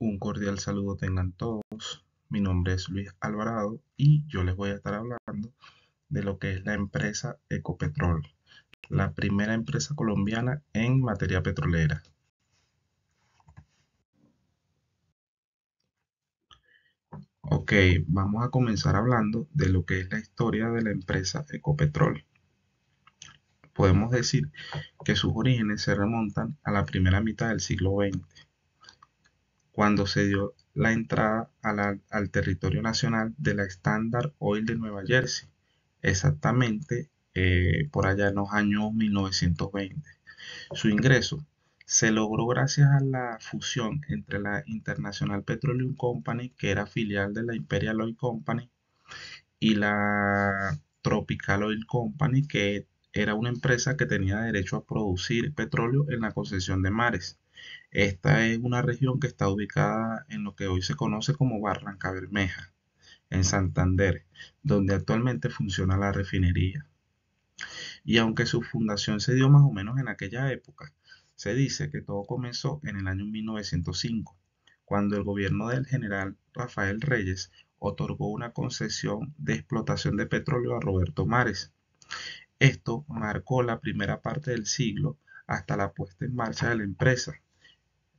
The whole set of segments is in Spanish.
Un cordial saludo tengan todos. Mi nombre es Luis Alvarado y yo les voy a estar hablando de lo que es la empresa Ecopetrol, la primera empresa colombiana en materia petrolera. Ok, vamos a comenzar hablando de lo que es la historia de la empresa Ecopetrol. Podemos decir que sus orígenes se remontan a la primera mitad del siglo XX, cuando se dio la entrada al territorio nacional de la Standard Oil de Nueva Jersey, exactamente por allá en los años 1920. Su ingreso se logró gracias a la fusión entre la International Petroleum Company, que era filial de la Imperial Oil Company, y la Tropical Oil Company, que era una empresa que tenía derecho a producir petróleo en la concesión de mares. Esta es una región que está ubicada en lo que hoy se conoce como Barranca Bermeja, en Santander, donde actualmente funciona la refinería. Y aunque su fundación se dio más o menos en aquella época, se dice que todo comenzó en el año 1905, cuando el gobierno del general Rafael Reyes otorgó una concesión de explotación de petróleo a Roberto Mares. Esto marcó la primera parte del siglo hasta la puesta en marcha de la empresa,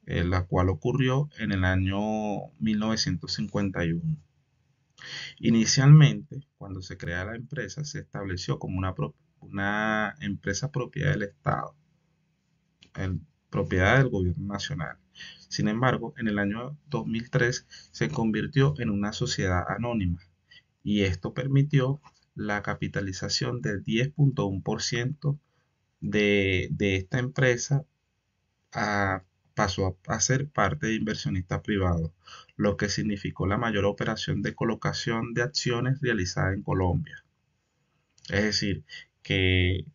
la cual ocurrió en el año 1951. Inicialmente, cuando se crea la empresa, se estableció como una empresa propiedad del Estado, propiedad del gobierno nacional. Sin embargo, en el año 2003 se convirtió en una sociedad anónima y esto permitió la capitalización del 10.1% de esta empresa a, pasó a ser parte de inversionistas privados, lo que significó la mayor operación de colocación de acciones realizada en Colombia. Es decir, que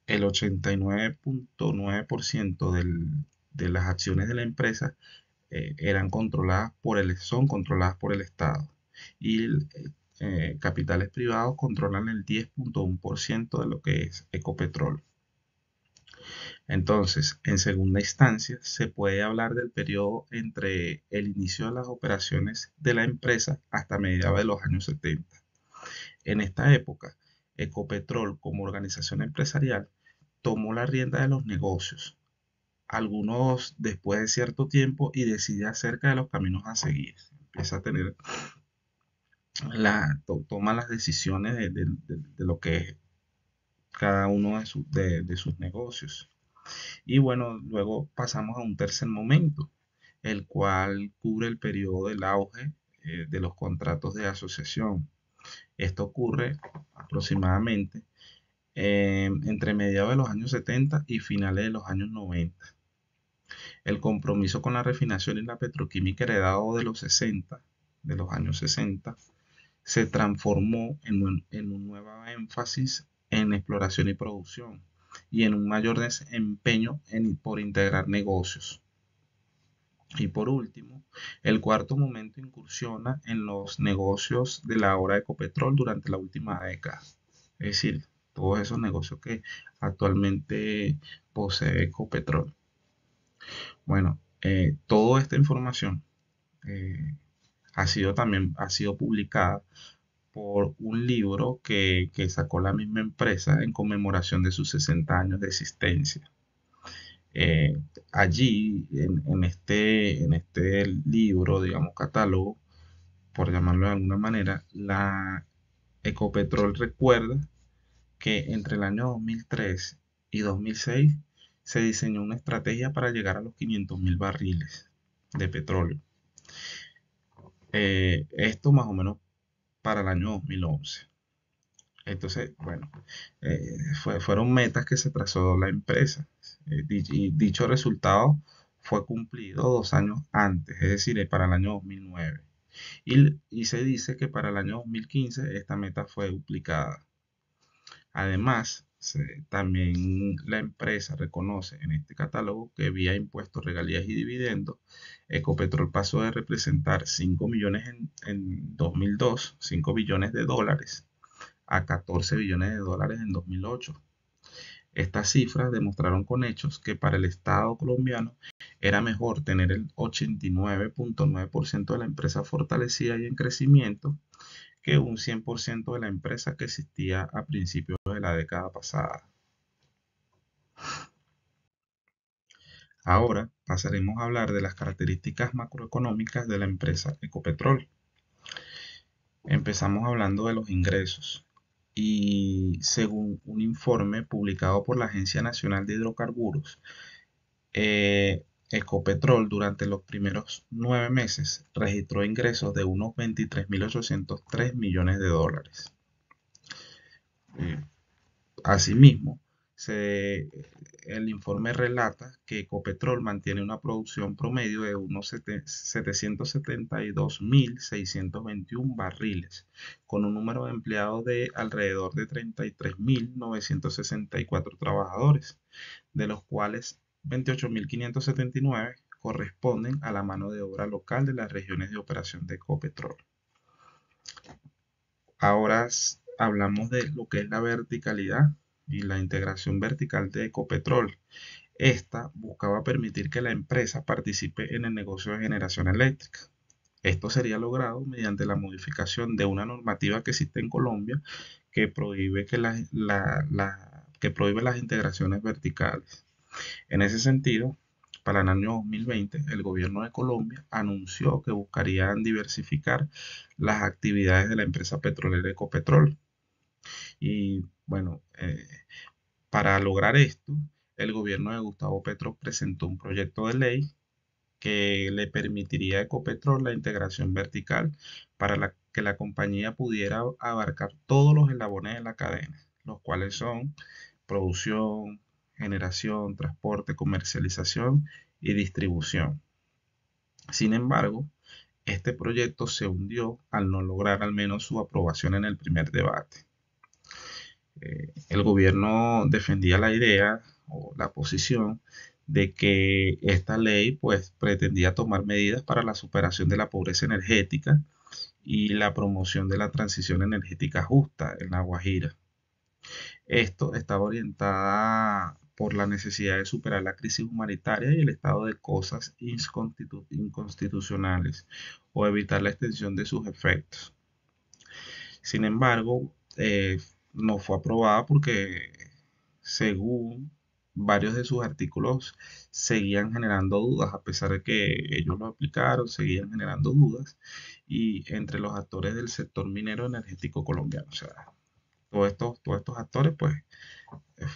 el 89.9% de las acciones de la empresa son controladas por el Estado y capitales privados controlan el 10.1% de lo que es Ecopetrol. Entonces, en segunda instancia, se puede hablar del periodo entre el inicio de las operaciones de la empresa hasta mediados de los años 70. En esta época, Ecopetrol, como organización empresarial, tomó la rienda de los negocios, algunos después de cierto tiempo, y decide acerca de los caminos a seguir. Empieza a tener toma las decisiones de lo que es cada uno de sus negocios. Y bueno, luego pasamos a un tercer momento, el cual cubre el periodo del auge de los contratos de asociación. Esto ocurre aproximadamente entre mediados de los años 70 y finales de los años 90. El compromiso con la refinación y la petroquímica heredado de los 60, de los años 60, se transformó en un nuevo énfasis en exploración y producción y en un mayor desempeño por integrar negocios. Y por último, el cuarto momento incursiona en los negocios de la obra de Ecopetrol durante la última década. Es decir, todos esos negocios que actualmente posee Ecopetrol. Bueno, toda esta información ha sido publicada por un libro que sacó la misma empresa en conmemoración de sus 60 años de existencia. Eh, Allí, en este libro, digamos, catálogo, por llamarlo de alguna manera, la Ecopetrol recuerda que entre el año 2003 y 2006 se diseñó una estrategia para llegar a los 500.000 barriles de petróleo. Esto más o menos para el año 2011. Entonces, bueno, fueron metas que se trazó la empresa. Y dicho resultado fue cumplido 2 años antes, es decir, para el año 2009. Y se dice que para el año 2015 esta meta fue duplicada. Además, también la empresa reconoce en este catálogo que vía impuestos, regalías y dividendos, Ecopetrol pasó de representar 5 millones en 2002, 5 billones de dólares, a 14 billones de dólares en 2008. Estas cifras demostraron con hechos que para el Estado colombiano era mejor tener el 89.9% de la empresa fortalecida y en crecimiento que un 100% de la empresa que existía a principios de la década pasada. Ahora pasaremos a hablar de las características macroeconómicas de la empresa Ecopetrol. Empezamos hablando de los ingresos. Y según un informe publicado por la Agencia Nacional de Hidrocarburos, Ecopetrol durante los primeros 9 meses registró ingresos de unos 23.803 millones de dólares. Eh, Asimismo, el informe relata que Ecopetrol mantiene una producción promedio de unos 772.621 barriles, con un número de empleados de alrededor de 33.964 trabajadores, de los cuales 28.579 corresponden a la mano de obra local de las regiones de operación de Ecopetrol. Ahora hablamos de lo que es la verticalidad y la integración vertical de Ecopetrol. Esta buscaba permitir que la empresa participe en el negocio de generación eléctrica. Esto sería logrado mediante la modificación de una normativa que existe en Colombia que prohíbe, que prohíbe las integraciones verticales. En ese sentido, para el año 2020, el gobierno de Colombia anunció que buscarían diversificar las actividades de la empresa petrolera Ecopetrol. Y bueno, para lograr esto, el gobierno de Gustavo Petro presentó un proyecto de ley que le permitiría a Ecopetrol la integración vertical para que la compañía pudiera abarcar todos los eslabones de la cadena, los cuales son producción, generación, transporte, comercialización y distribución. Sin embargo, este proyecto se hundió al no lograr al menos su aprobación en el primer debate. El gobierno defendía la idea o la posición de que esta ley pues pretendía tomar medidas para la superación de la pobreza energética y la promoción de la transición energética justa en La Guajira. Esto estaba orientada por la necesidad de superar la crisis humanitaria y el estado de cosas inconstitucionales o evitar la extensión de sus efectos. Sin embargo, no fue aprobada porque, según varios de sus artículos, seguían generando dudas, a pesar de que ellos lo aplicaron, seguían generando dudas, y entre los actores del sector minero energético colombiano. O sea, todos estos actores, pues,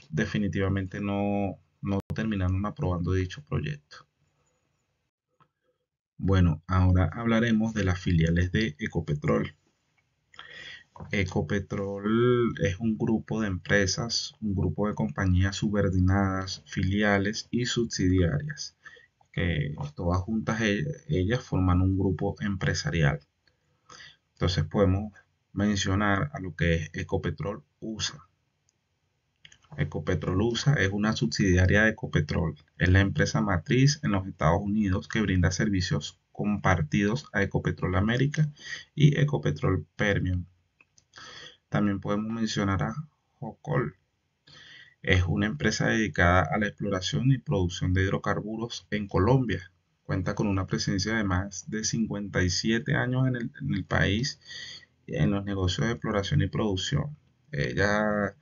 definitivamente no terminaron aprobando dicho proyecto. Bueno, ahora hablaremos de las filiales de Ecopetrol. Ecopetrol es un grupo de empresas, un grupo de compañías subordinadas, filiales y subsidiarias, que todas juntas ellas forman un grupo empresarial. Entonces podemos mencionar a lo que es Ecopetrol USA. Ecopetrol USA es una subsidiaria de Ecopetrol. Es la empresa matriz en los Estados Unidos que brinda servicios compartidos a Ecopetrol América y Ecopetrol Permian. También podemos mencionar a Jocol. Es una empresa dedicada a la exploración y producción de hidrocarburos en Colombia. Cuenta con una presencia de más de 57 años en el país en los negocios de exploración y producción. Ella,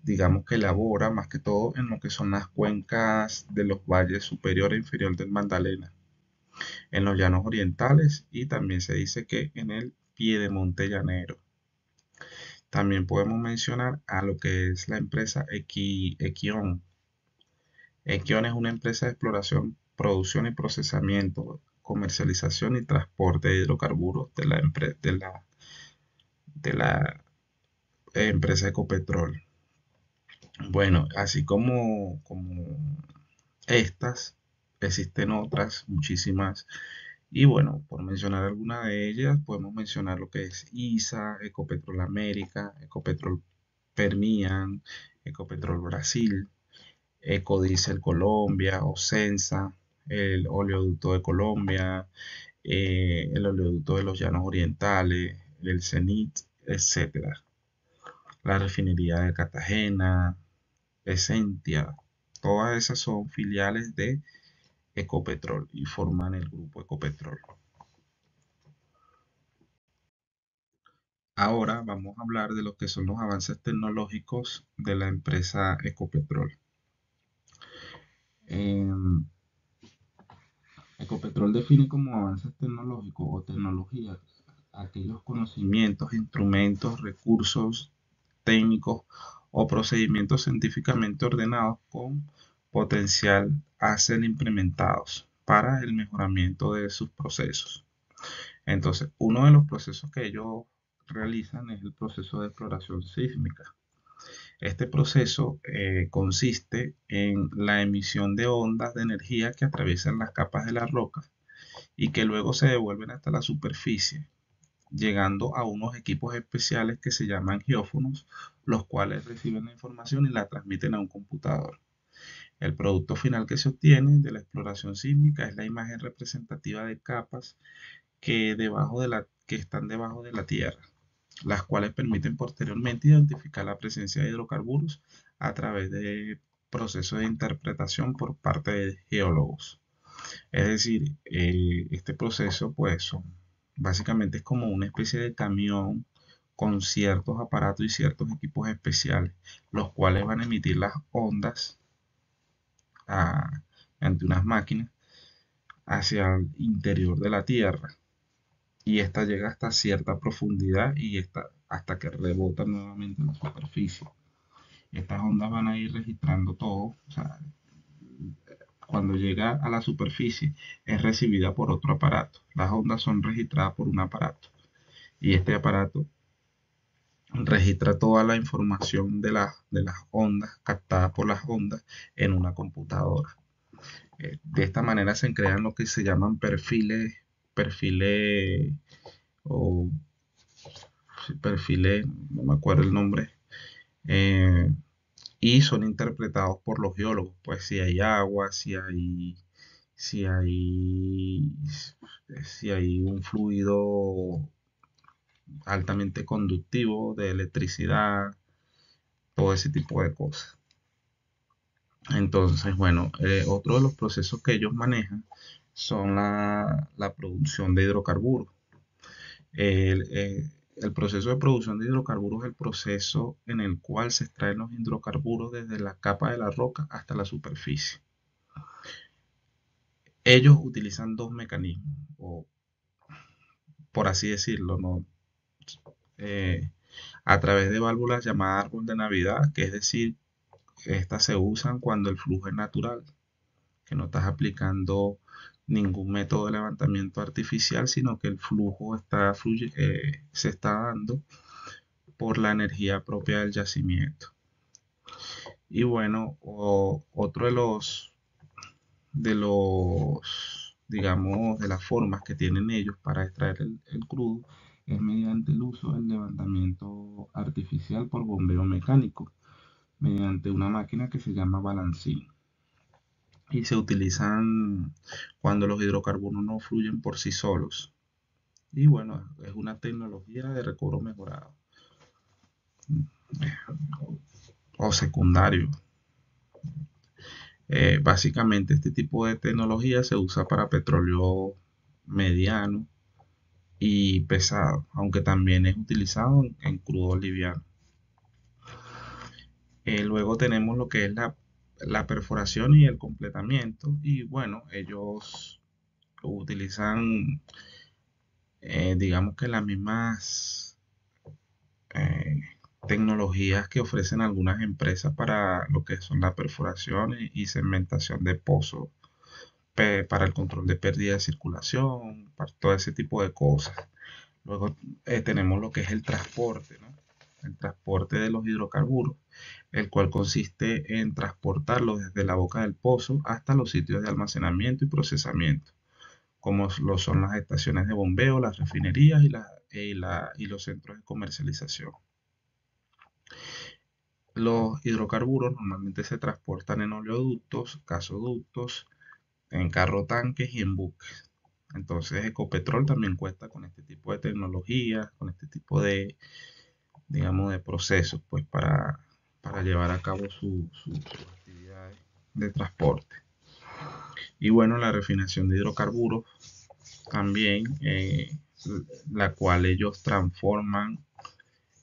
digamos que labora más que todo en lo que son las cuencas de los valles superior e inferior del Magdalena, en los llanos orientales y también se dice que en el Piedemonte llanero. También podemos mencionar a lo que es la empresa Equion. Equion es una empresa de exploración, producción y procesamiento, comercialización y transporte de hidrocarburos de la empresa Ecopetrol. Bueno, así como estas, existen otras, muchísimas. Y bueno, por mencionar alguna de ellas, podemos mencionar lo que es ISA, Ecopetrol América, Ecopetrol Permian, Ecopetrol Brasil, Ecodiesel Colombia, Ocensa, el oleoducto de Colombia, el oleoducto de los Llanos Orientales, el CENIT, etcétera. La refinería de Cartagena, Esentia, todas esas son filiales de Ecopetrol y forman el grupo Ecopetrol. Ahora vamos a hablar de lo que son los avances tecnológicos de la empresa Ecopetrol. Em, Ecopetrol define como avances tecnológicos o tecnologías aquellos conocimientos, instrumentos, recursos técnicos o procedimientos científicamente ordenados con potencial a ser implementados para el mejoramiento de sus procesos. Entonces, uno de los procesos que ellos realizan es el proceso de exploración sísmica. Este proceso consiste en la emisión de ondas de energía que atraviesan las capas de la roca y que luego se devuelven hasta la superficie, llegando a unos equipos especiales que se llaman geófonos, los cuales reciben la información y la transmiten a un computador. El producto final que se obtiene de la exploración sísmica es la imagen representativa de capas que están debajo de la Tierra, las cuales permiten posteriormente identificar la presencia de hidrocarburos a través de procesos de interpretación por parte de geólogos. Es decir, este proceso básicamente es como una especie de camión con ciertos aparatos y ciertos equipos especiales, los cuales van a emitir las ondas ante unas máquinas hacia el interior de la Tierra, y esta llega hasta cierta profundidad y hasta que rebota nuevamente en la superficie. Estas ondas van a ir registrando todo, o sea, cuando llega a la superficie es recibida por otro aparato. Las ondas son registradas por un aparato y este aparato registra toda la información de las ondas captadas por las ondas en una computadora. De esta manera se crean lo que se llaman perfiles o perfiles, no me acuerdo el nombre, eh, y son interpretados por los geólogos, pues si hay agua, si hay, si hay un fluido altamente conductivo de electricidad, todo ese tipo de cosas. Entonces, bueno, otro de los procesos que ellos manejan son la producción de hidrocarburos. El proceso de producción de hidrocarburos es el proceso en el cual se extraen los hidrocarburos desde la capa de la roca hasta la superficie. Ellos utilizan dos mecanismos, o por así decirlo, ¿no? Eh, a través de válvulas llamadas árbol de Navidad, que es decir, estas se usan cuando el flujo es natural, que no estás aplicando ningún método de levantamiento artificial, sino que el flujo se está dando por la energía propia del yacimiento. Y bueno, otro digamos, de las formas que tienen ellos para extraer el crudo es mediante el uso del levantamiento artificial por bombeo mecánico, mediante una máquina que se llama balancín. Y se utilizan cuando los hidrocarburos no fluyen por sí solos. Y bueno, es una tecnología de recobro mejorado o secundario. Básicamente este tipo de tecnología se usa para petróleo mediano y pesado, aunque también es utilizado en crudo liviano. Luego tenemos lo que es la perforación y el completamiento, y bueno, ellos utilizan digamos que las mismas eh, tecnologías que ofrecen algunas empresas para lo que son la perforación y segmentación de pozos, para el control de pérdida de circulación, para todo ese tipo de cosas. Luego tenemos lo que es el transporte, ¿no? El transporte de los hidrocarburos, el cual consiste en transportarlos desde la boca del pozo hasta los sitios de almacenamiento y procesamiento, como lo son las estaciones de bombeo, las refinerías y los centros de comercialización. Los hidrocarburos normalmente se transportan en oleoductos, gasoductos, en carro tanques y en buques. Entonces Ecopetrol también cuenta con este tipo de tecnología, con este tipo de, digamos, de procesos, pues para llevar a cabo sus actividades de transporte. Y bueno, la refinación de hidrocarburos también, la cual ellos transforman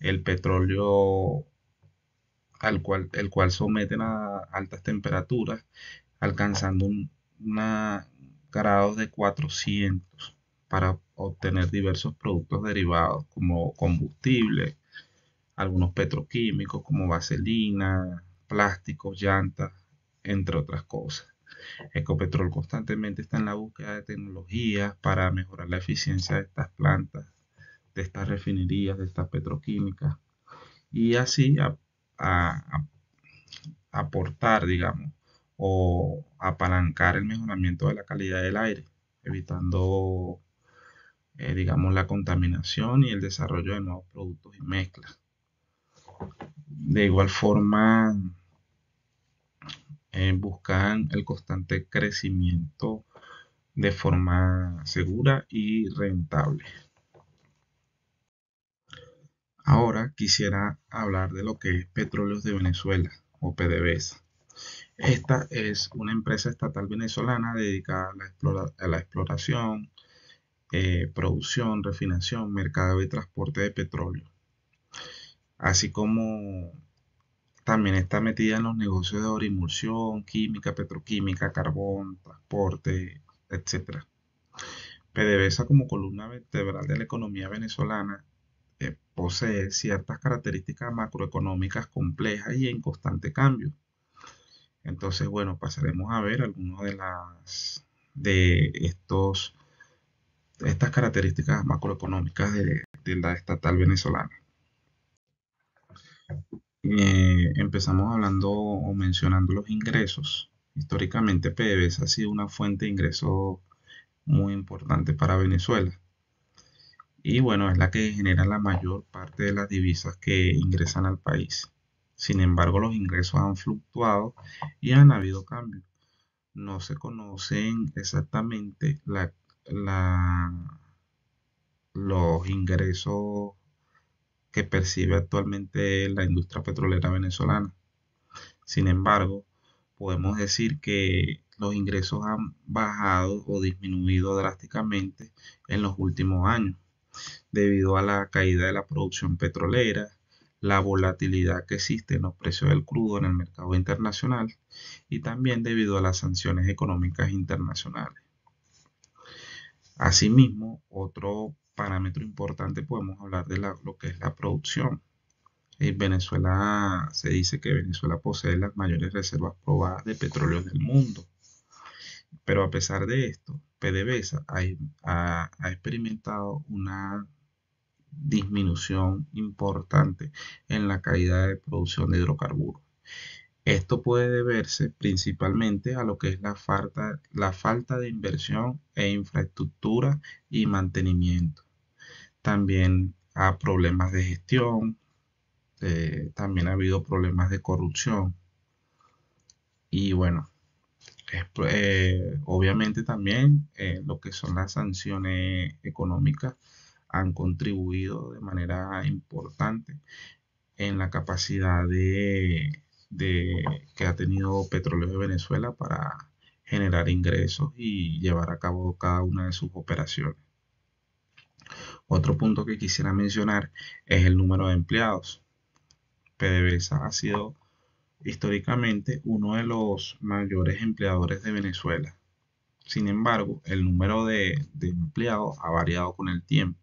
el petróleo el cual someten a altas temperaturas, alcanzando una grados de 400 para obtener diversos productos derivados como combustible, algunos petroquímicos como vaselina, plásticos, llantas, entre otras cosas. Ecopetrol constantemente está en la búsqueda de tecnologías para mejorar la eficiencia de estas plantas, de estas refinerías, de estas petroquímicas y así a aportar, digamos, o apalancar el mejoramiento de la calidad del aire, evitando, digamos, la contaminación y el desarrollo de nuevos productos y mezclas. De igual forma, buscan el constante crecimiento de forma segura y rentable. Ahora quisiera hablar de lo que es Petróleos de Venezuela o PDVSA. Esta es una empresa estatal venezolana dedicada a la exploración, producción, refinación, mercado y transporte de petróleo, así como también está metida en los negocios de orimulsión, química, petroquímica, carbón, transporte, etcétera. PDVSA como columna vertebral de la economía venezolana posee ciertas características macroeconómicas complejas y en constante cambio. Entonces, bueno, pasaremos a ver algunas de estas características macroeconómicas de la estatal venezolana. Empezamos hablando o mencionando los ingresos. Históricamente PDVSA ha sido una fuente de ingresos muy importante para Venezuela. Y bueno, es la que genera la mayor parte de las divisas que ingresan al país. Sin embargo, los ingresos han fluctuado y han habido cambios. No se conocen exactamente los ingresos que percibe actualmente la industria petrolera venezolana. Sin embargo, podemos decir que los ingresos han bajado o disminuido drásticamente en los últimos años debido a la caída de la producción petrolera, la volatilidad que existe en los precios del crudo en el mercado internacional y también debido a las sanciones económicas internacionales. Asimismo, otro parámetro importante podemos hablar de lo que es la producción. En Venezuela se dice que Venezuela posee las mayores reservas probadas de petróleo del mundo, pero a pesar de esto, PDVSA ha experimentado una disminución importante en la caída de producción de hidrocarburos. Esto puede deberse principalmente a lo que es la falta de inversión e infraestructura y mantenimiento. También a problemas de gestión, también ha habido problemas de corrupción y bueno, obviamente también lo que son las sanciones económicas han contribuido de manera importante en la capacidad que ha tenido Petróleo de Venezuela para generar ingresos y llevar a cabo cada una de sus operaciones. Otro punto que quisiera mencionar es el número de empleados. PDVSA ha sido históricamente uno de los mayores empleadores de Venezuela. Sin embargo, el número de empleados ha variado con el tiempo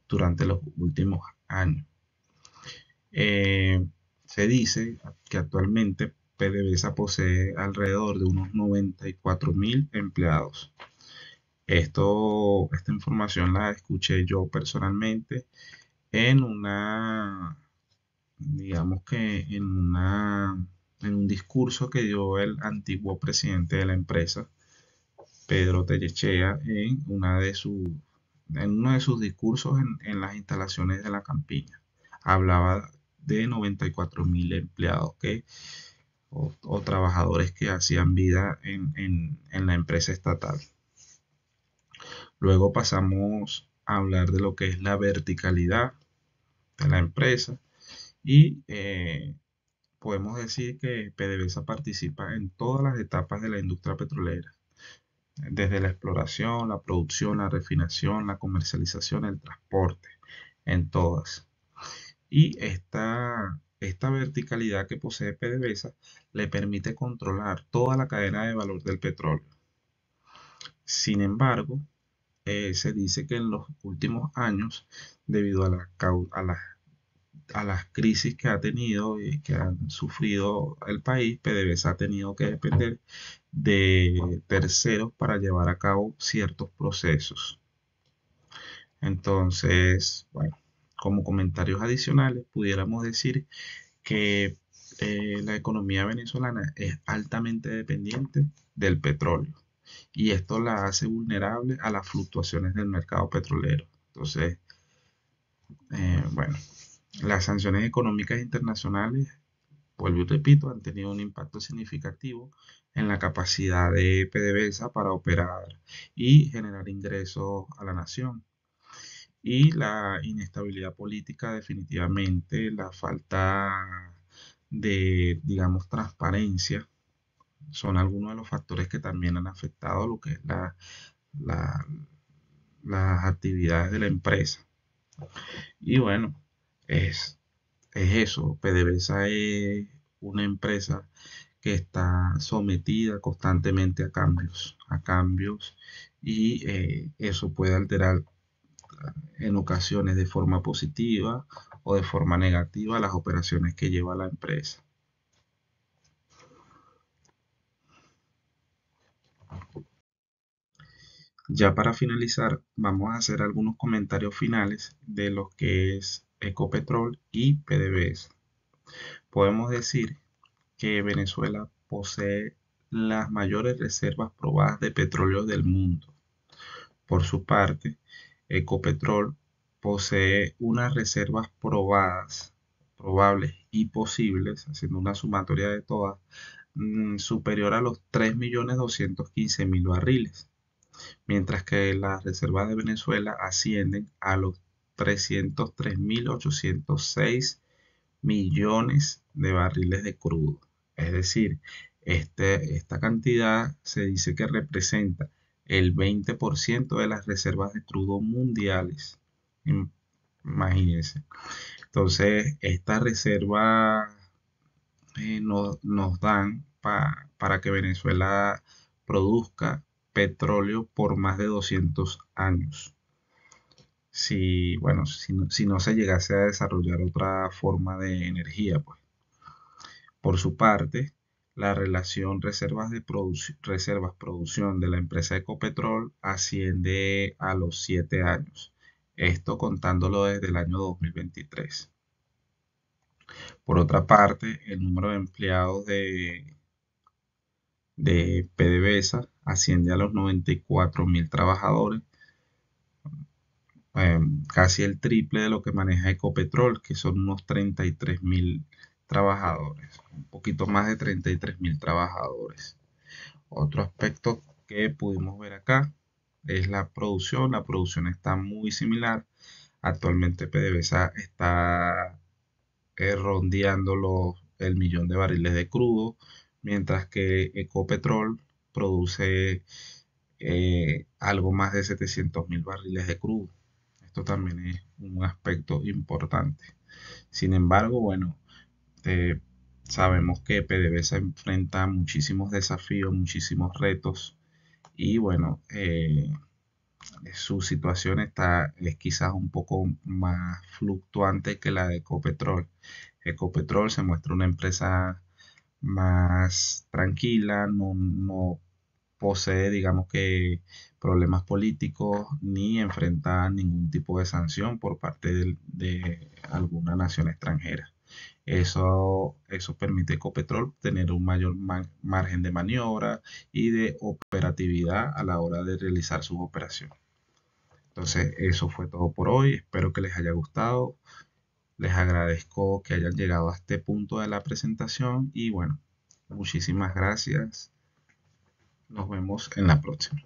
durante los últimos años. Eh, Se dice que actualmente PDVSA posee alrededor de unos 94.000 empleados. Esta información la escuché yo personalmente en digamos que en un discurso que dio el antiguo presidente de la empresa, Pedro Tellechea, en uno de sus discursos en las instalaciones de la campiña. Hablaba de 94.000 empleados o trabajadores que hacían vida en la empresa estatal. Luego pasamos a hablar de lo que es la verticalidad de la empresa y podemos decir que PDVSA participa en todas las etapas de la industria petrolera, desde la exploración, la producción, la refinación, la comercialización, el transporte, en todas. Y esta verticalidad que posee PDVSA le permite controlar toda la cadena de valor del petróleo. Sin embargo, se dice que en los últimos años, debido a las crisis que ha tenido y que han sufrido el país, PDVSA ha tenido que depender de terceros para llevar a cabo ciertos procesos. Entonces, bueno, como comentarios adicionales, pudiéramos decir que la economía venezolana es altamente dependiente del petróleo y esto la hace vulnerable a las fluctuaciones del mercado petrolero. Entonces, bueno, las sanciones económicas internacionales, vuelvo y repito, han tenido un impacto significativo en la capacidad de PDVSA para operar y generar ingresos a la nación. Y la inestabilidad política, definitivamente, la falta de, digamos, transparencia, son algunos de los factores que también han afectado lo que es la- las actividades de la empresa. Y bueno, es, es eso. PDVSA es una empresa que está sometida constantemente a cambios y eso puede alterar en ocasiones de forma positiva o de forma negativa las operaciones que lleva la empresa. Ya para finalizar, vamos a hacer algunos comentarios finales de lo que es Ecopetrol y PDVSA. Podemos decir que Venezuela posee las mayores reservas probadas de petróleo del mundo. Por su parte, Ecopetrol posee unas reservas probadas, probables y posibles, haciendo una sumatoria de todas, superior a los 3.215.000 barriles, mientras que las reservas de Venezuela ascienden a los 303.806 millones de barriles de crudo. Es decir, esta cantidad se dice que representa el 20% de las reservas de crudo mundiales. Imagínense. Entonces, estas reservas nos dan para que Venezuela produzca petróleo por más de 200 años. Si, bueno, si no se llegase a desarrollar otra forma de energía, pues. Por su parte, la relación reservas-producción de la empresa Ecopetrol asciende a los 7 años, esto contándolo desde el año 2023. Por otra parte, el número de empleados de PDVSA asciende a los 94.000 trabajadores, casi el triple de lo que maneja Ecopetrol, que son unos 33.000 trabajadores, un poquito más de 33.000 trabajadores. Otro aspecto que pudimos ver acá es la producción. La producción está muy similar. Actualmente PDVSA está rondeando el millón de barriles de crudo, mientras que Ecopetrol produce algo más de 700.000 barriles de crudo. Esto también es un aspecto importante. Sin embargo, bueno, eh, sabemos que PDVSA enfrenta muchísimos desafíos, muchísimos retos y bueno, su situación es quizás un poco más fluctuante que la de Ecopetrol. Ecopetrol se muestra una empresa más tranquila, no posee, digamos que, problemas políticos ni enfrenta ningún tipo de sanción por parte de alguna nación extranjera. Eso permite a Ecopetrol tener un mayor margen de maniobra y de operatividad a la hora de realizar sus operaciones. Entonces, eso fue todo por hoy. Espero que les haya gustado. Les agradezco que hayan llegado a este punto de la presentación y bueno, muchísimas gracias. Nos vemos en la próxima.